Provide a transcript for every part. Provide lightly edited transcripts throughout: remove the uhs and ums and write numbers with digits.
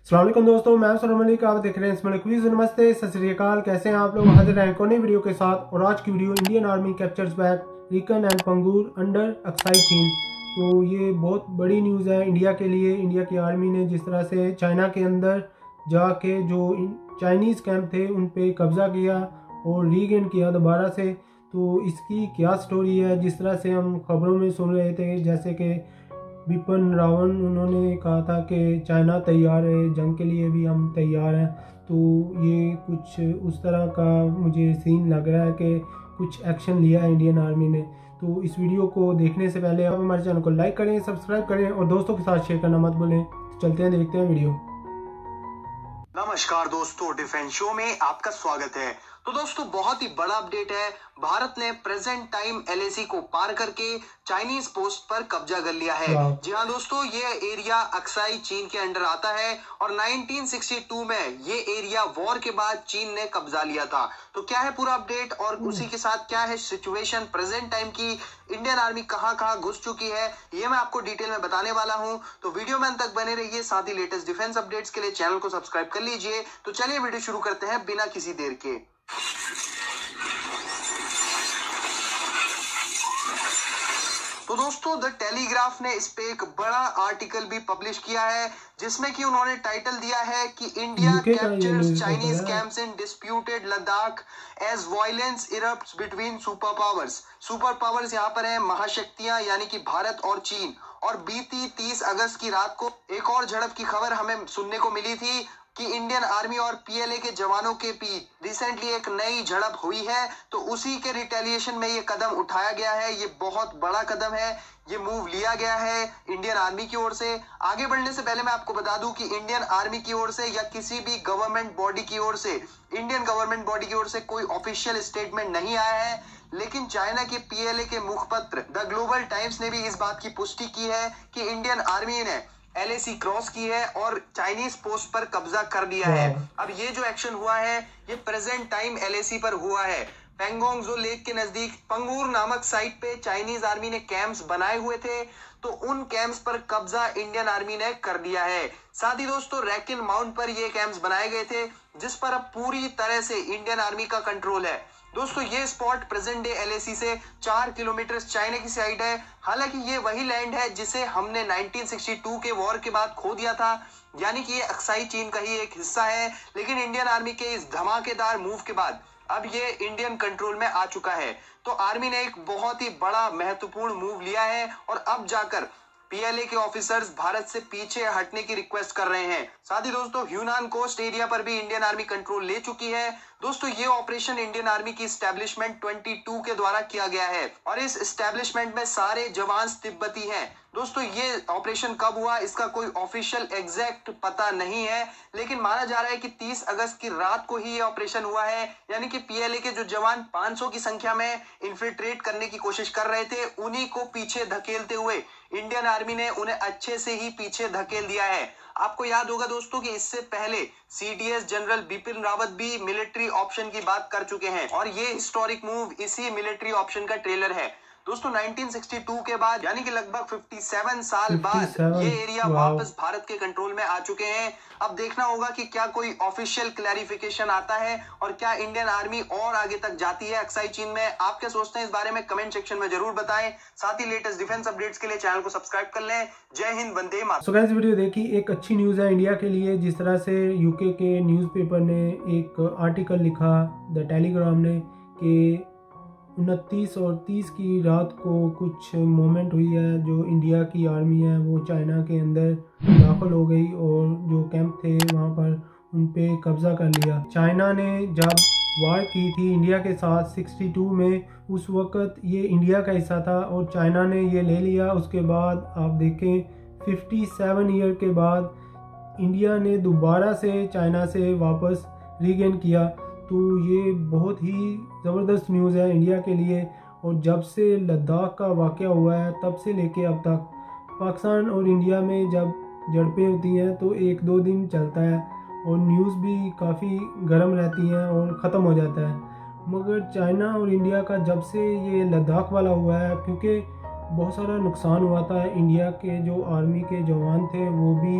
अस्सलाम वालेकुम दोस्तों, मैं सलमान मलिक, आप देख रहे हैं इसमें क्विज। नमस्ते, सत श्री अकाल, कैसे हैं आप लोग। हाजिर हैं एक और नई वीडियो के साथ। और आज की video Indian army captures back रिकन एंड पंगूर अंडर अक्साई चीन। तो ये बहुत बड़ी न्यूज़ है इंडिया के लिए। इंडिया की आर्मी ने जिस तरह से चाइना के अंदर जाके जो चाइनीज़ कैंप थे उन पे कब्ज़ा किया और रीगेन किया दोबारा से, तो इसकी क्या स्टोरी है। जिस तरह से हम खबरों में सुन रहे थे, जैसे कि बिपिन रावत उन्होंने कहा था कि चाइना तैयार है, जंग के लिए भी हम तैयार हैं। तो ये कुछ उस तरह का मुझे सीन लग रहा है कि कुछ एक्शन लिया है इंडियन आर्मी ने। तो इस वीडियो को देखने से पहले आप हमारे चैनल को लाइक करें, सब्सक्राइब करें और दोस्तों के साथ शेयर करना मत भूलें। तो चलते हैं, देखते हैं वीडियो। नमस्कार दोस्तों, डिफेंस शो में आपका स्वागत है। तो दोस्तों, बहुत ही बड़ा अपडेट है। भारत ने प्रेजेंट टाइम एलएसी को पार करके चाइनीज पोस्ट पर कब्जा कर लिया है। जी हाँ दोस्तों, ये एरिया अक्साई चीन के अंडर आता है और 1962 में ये एरिया वॉर के बाद चीन ने कब्जा लिया था। तो क्या है पूरा अपडेट और उसी के साथ क्या है सिचुएशन प्रेजेंट टाइम की, इंडियन आर्मी कहां घुस चुकी है, ये मैं आपको डिटेल में बताने वाला हूं। तो वीडियो में अंत तक बने रहिए। साथ ही लेटेस्ट डिफेंस अपडेट्स के लिए चैनल को सब्सक्राइब कर लीजिए। तो चलिए वीडियो शुरू करते हैं बिना किसी देर के। तो दोस्तों, द टेलीग्राफ ने इस पे एक बड़ा आर्टिकल भी पब्लिश किया है, जिसमें कि उन्होंने टाइटल दिया है कि India captures Chinese camps in disputed Ladakh as violence erupts between super powers. Super powers यहाँ पर है महाशक्तियां, यानी कि भारत और चीन। और बीती 30 अगस्त की रात को एक और झड़प की खबर हमें सुनने को मिली थी कि इंडियन आर्मी और पीएलए के जवानों के बीच रिसेंटली एक नई झड़प हुई है। तो उसी के रिटेलिएशन में ये कदम उठाया गया है। ये बहुत बड़ा कदम है, ये मूव लिया गया है इंडियन आर्मी की ओर से। आगे बढ़ने से पहले मैं आपको बता दूं कि इंडियन आर्मी की ओर से या किसी भी गवर्नमेंट बॉडी की ओर से, इंडियन गवर्नमेंट बॉडी की ओर से कोई ऑफिशियल स्टेटमेंट नहीं आया है। लेकिन चाइना के पीएलए के मुखपत्र द ग्लोबल टाइम्स ने भी इस बात की पुष्टि की है कि इंडियन आर्मी ने एलएसी क्रॉस की है और चाइनीज पोस्ट पर कब्जा कर लिया है। अब ये जो एक्शन हुआ है ये प्रेजेंट टाइम एलएसी पर हुआ है। पेंगोंग लेक के नजदीक पंगूर नामक साइट पे चाइनीज आर्मी ने कैंप्स बनाए हुए थे, तो उन कैंप्स पर कब्जा इंडियन आर्मी ने कर लिया है। साथ ही दोस्तों, रैकिन माउंट पर ये कैंप्स बनाए गए थे, जिस पर अब पूरी तरह से इंडियन आर्मी का कंट्रोल है। दोस्तों, ये स्पॉट प्रेजेंट डे एलएसी से 4 किलोमीटर चाइना की साइड है। हालांकि ये वही लैंड है जिसे हमने 1962 के वॉर के बाद खो दिया था, यानी कि ये अक्साई चीन का ही एक हिस्सा है। लेकिन इंडियन आर्मी के इस धमाकेदार मूव के बाद अब ये इंडियन कंट्रोल में आ चुका है। तो आर्मी ने एक बहुत ही बड़ा महत्वपूर्ण मूव लिया है और अब जाकर पीएलए के ऑफिसर्स भारत से पीछे हटने की रिक्वेस्ट कर रहे हैं। साथ ही दोस्तों, ह्यूनान कोस्ट एरिया पर भी इंडियन आर्मी कंट्रोल ले चुकी है। दोस्तों, ये ऑपरेशन इंडियन आर्मी की एस्टेब्लिशमेंट 22 के द्वारा किया गया है और इस एस्टेब्लिशमेंट में सारे जवान तिब्बती हैं। दोस्तों, ये ऑपरेशन कब हुआ इसका कोई ऑफिशियल एग्जैक्ट पता नहीं है, लेकिन माना जा रहा है कि 30 अगस्त की रात को ही ये ऑपरेशन हुआ है। यानी कि पीएलए के जो जवान 500 की संख्या में इन्फिल्ट्रेट करने की कोशिश कर रहे थे, उन्हीं को पीछे धकेलते हुए इंडियन आर्मी ने उन्हें अच्छे से ही पीछे धकेल दिया है। आपको याद होगा दोस्तों कि इससे पहले सीडीएस जनरल बिपिन रावत भी मिलिट्री ऑप्शन की बात कर चुके हैं और ये हिस्टोरिक मूव इसी मिलिट्री ऑप्शन का ट्रेलर है। दोस्तों, 1962 के बाद यानी कि लगभग 57 साल बाद ये एरिया वापस भारत के कंट्रोल में आ चुके हैं। अब देखना होगा कि क्या कोई ऑफिशियल क्लैरिफिकेशन आता है और क्या इंडियन आर्मी और आगे तक जाती है अक्साई चीन में। आप क्या सोचते हैं इस बारे में कमेंट सेक्शन में जरूर बताएं। साथ ही लेटेस्ट डिफेंस अपडेट्स के लिए चैनल को सब्सक्राइब कर लें। जय Hind, Vande Mataram. So guys, video देखी, एक अच्छी न्यूज़ है इंडिया के लिए। जिस तरह से यूके के न्यूज़पेपर ने एक आर्टिकल लिखा द टेलीग्राफ ने कि 29 और 30 की रात को कुछ मोमेंट हुई है, जो इंडिया की आर्मी है वो चाइना के अंदर दाखिल हो गई और जो कैंप थे वहाँ पर उन पे कब्ज़ा कर लिया। चाइना ने जब वार की थी इंडिया के साथ 62 में, उस वक़्त ये इंडिया का हिस्सा था और चाइना ने ये ले लिया। उसके बाद आप देखें 57 ईयर के बाद इंडिया ने दोबारा से चाइना से वापस रीगेन किया। तो ये बहुत ही ज़बरदस्त न्यूज़ है इंडिया के लिए। और जब से लद्दाख का वाक़या हुआ है तब से लेके अब तक पाकिस्तान और इंडिया में जब झड़पें होती हैं तो 1-2 दिन चलता है और न्यूज़ भी काफ़ी गर्म रहती हैं और ख़त्म हो जाता है। मगर चाइना और इंडिया का जब से ये लद्दाख वाला हुआ है, क्योंकि बहुत सारा नुकसान हुआ था, इंडिया के जो आर्मी के जवान थे वो भी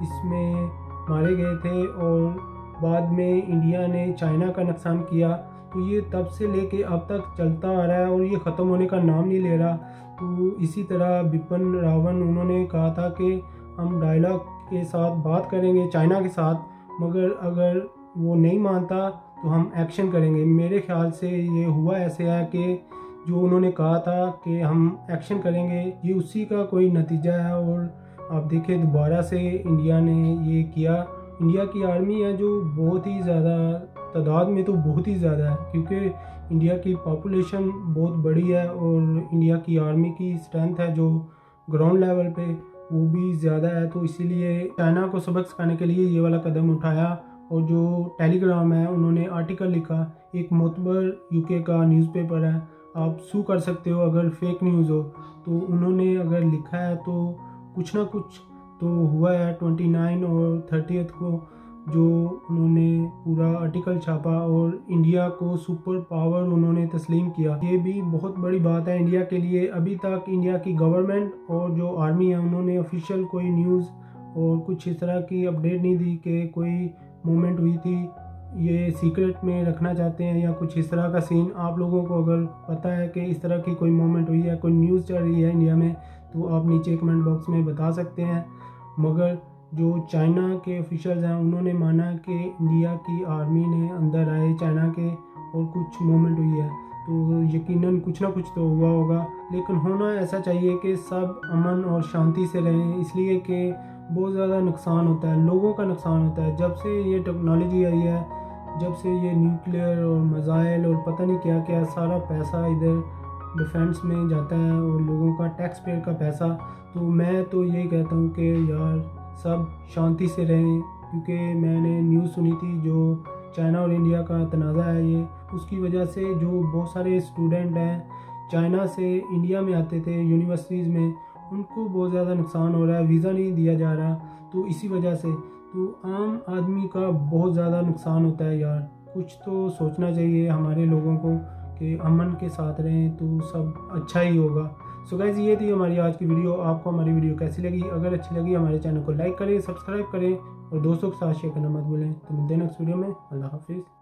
इसमें मारे गए थे और बाद में इंडिया ने चाइना का नुकसान किया। तो ये तब से लेके अब तक चलता आ रहा है और ये ख़त्म होने का नाम नहीं ले रहा। तो इसी तरह बिपिन रावत उन्होंने कहा था कि हम डायलॉग के साथ बात करेंगे चाइना के साथ, मगर अगर वो नहीं मानता तो हम एक्शन करेंगे। मेरे ख्याल से ये हुआ ऐसे है कि जो उन्होंने कहा था कि हम एक्शन करेंगे, ये उसी का कोई नतीजा है। और आप देखें दोबारा से इंडिया ने ये किया। इंडिया की आर्मी है जो बहुत ही ज़्यादा तादाद में तो बहुत ही ज़्यादा है, क्योंकि इंडिया की पॉपुलेशन बहुत बड़ी है और इंडिया की आर्मी की स्ट्रेंथ है जो ग्राउंड लेवल पे वो भी ज़्यादा है। तो इसीलिए चाइना को सबक सिखाने के लिए ये वाला कदम उठाया। और जो टेलीग्राम है उन्होंने आर्टिकल लिखा, एक मोतबर यूके का न्यूज़पेपर है, आप सू कर सकते हो अगर फेक न्यूज़ हो। तो उन्होंने अगर लिखा है तो कुछ ना कुछ तो हुआ है। 29 और 30 को जो उन्होंने पूरा आर्टिकल छापा और इंडिया को सुपर पावर उन्होंने तस्लीम किया। ये भी बहुत बड़ी बात है इंडिया के लिए। अभी तक इंडिया की गवर्नमेंट और जो आर्मी है उन्होंने ऑफिशियल कोई न्यूज़ और कुछ इस तरह की अपडेट नहीं दी कि कोई मूवमेंट हुई थी, ये सीक्रेट में रखना चाहते हैं या कुछ इस तरह का सीन। आप लोगों को अगर पता है कि इस तरह की कोई मूवमेंट हुई है, कोई न्यूज़ चल रही है इंडिया में, तो आप नीचे कमेंट बॉक्स में बता सकते हैं। मगर जो चाइना के ऑफिशियल्स हैं उन्होंने माना कि इंडिया की आर्मी ने अंदर आए चाइना के और कुछ मूवमेंट हुई है, तो यकीनन कुछ ना कुछ तो हुआ होगा। लेकिन होना ऐसा चाहिए कि सब अमन और शांति से रहें, इसलिए कि बहुत ज़्यादा नुकसान होता है, लोगों का नुकसान होता है। जब से ये टेक्नोलॉजी आई है, जब से ये न्यूक्लियर और मिसाइल और पता नहीं क्या क्या सारा पैसा इधर डिफेंस में जाता है और लोगों का टैक्स पेयर का पैसा। तो मैं तो यही कहता हूँ कि यार सब शांति से रहें, क्योंकि मैंने न्यूज़ सुनी थी जो चाइना और इंडिया का तनाज़ा है ये, उसकी वजह से जो बहुत सारे स्टूडेंट हैं चाइना से इंडिया में आते थे यूनिवर्सिटीज़ में, उनको बहुत ज़्यादा नुकसान हो रहा है, वीज़ा नहीं दिया जा रहा। तो इसी वजह से तो आम आदमी का बहुत ज़्यादा नुकसान होता है यार। कुछ तो सोचना चाहिए हमारे लोगों को कि अमन के साथ रहें तो सब अच्छा ही होगा। सो गाइस, ये थी हमारी आज की वीडियो। आपको हमारी वीडियो कैसी लगी? अगर अच्छी लगी हमारे चैनल को लाइक करें, सब्सक्राइब करें और दोस्तों के साथ शेयर करना मत भूलें। तो मिलते हैं नेक्स्ट वीडियो में। अल्लाह हाफिज़।